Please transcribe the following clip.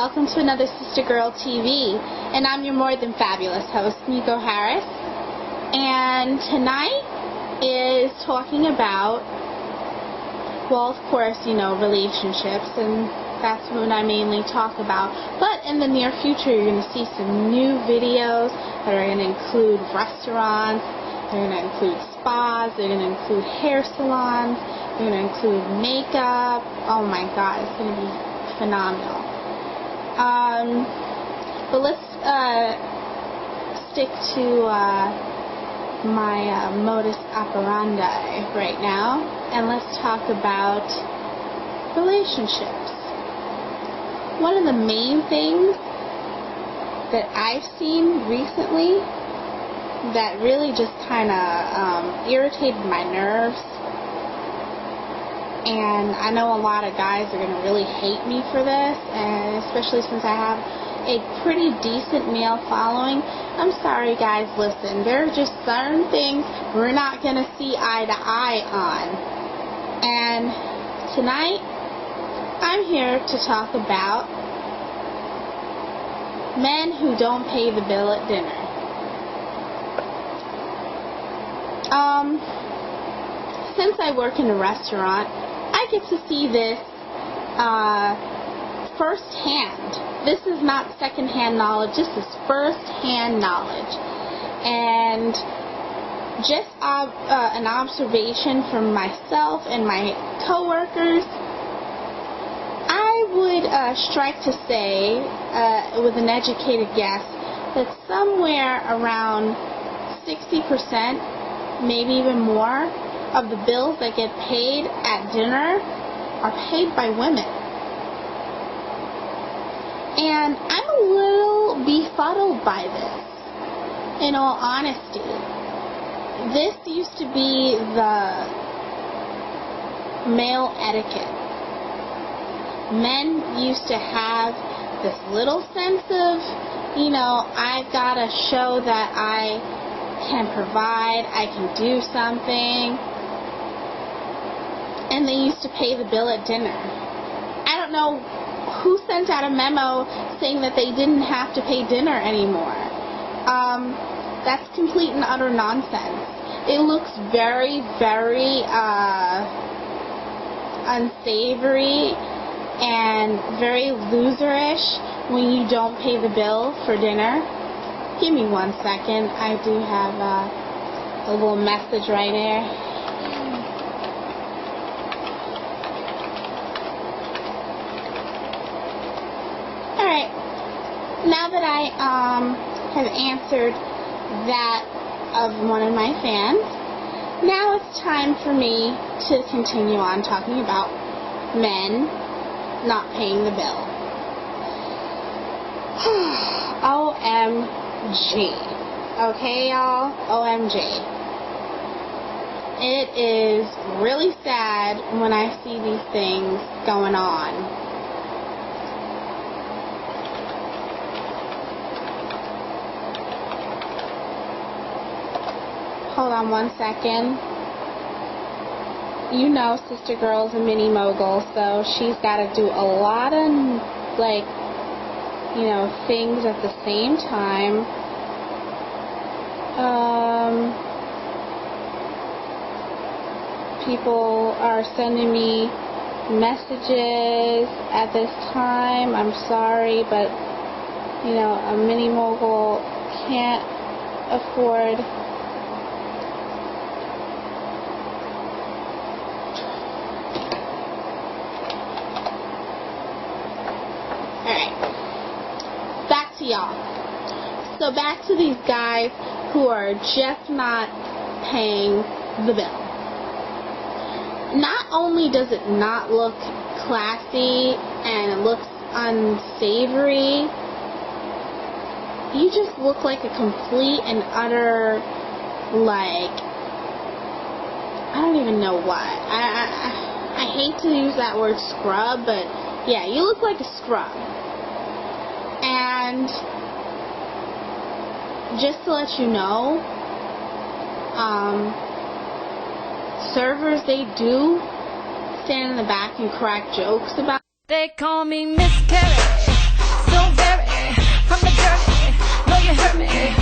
welcome to another Sister Gurl TV, and I'm your more than fabulous host, Nico Harris, and tonight is talking about, well, of course, you know, relationships, and that's what I mainly talk about, but in the near future you're going to see some new videos that are going to include restaurants, they're going to include spas, they're going to include hair salons, they're going to include makeup. Oh my god, it's going to be phenomenal. But let's stick to my modus operandi right now, and let's talk about relationships. One of the main things that I've seen recently that really just kind of irritated my nerves, and I know a lot of guys are going to really hate me for this, and especially since I have a pretty decent male following. I'm sorry guys, listen, there are just certain things we're not going to see eye to eye on. And tonight, I'm here to talk about men who don't pay the bill at dinner. Since I work in a restaurant, I get to see this firsthand. This is not secondhand knowledge, this is firsthand knowledge. And just an observation from myself and my coworkers, I would strike to say, with an educated guess, that somewhere around 60%, maybe even more, of the bills that get paid at dinner are paid by women. And I'm a little befuddled by this, in all honesty. This used to be the male etiquette. Men used to have this little sense of, you know, I've got to show that I can provide, I can do something. And they used to pay the bill at dinner. I don't know who sent out a memo saying that they didn't have to pay dinner anymore. That's complete and utter nonsense. It looks very, very unsavory and very loserish when you don't pay the bill for dinner. Give me 1 second. I do have a little message right here. Now that I have answered that of one of my fans, now it's time for me to continue on talking about men not paying the bill. OMG. Okay, y'all? OMG. It is really sad when I see these things going on. Hold on 1 second. You know Sister Gurl's a mini mogul, so she's got to do a lot of, like, you know, things at the same time. People are sending me messages at this time. I'm sorry, but, you know, a mini mogul can't afford y'all. So back to these guys who are just not paying the bill. Not only does it not look classy and it looks unsavory, you just look like a complete and utter, like, I don't even know what. I hate to use that word scrub, but yeah, you look like a scrub. And just to let you know, servers, they do stand in the back and crack jokes about. They call me Miss Carrot. so very from the dirty. Know you hurt me.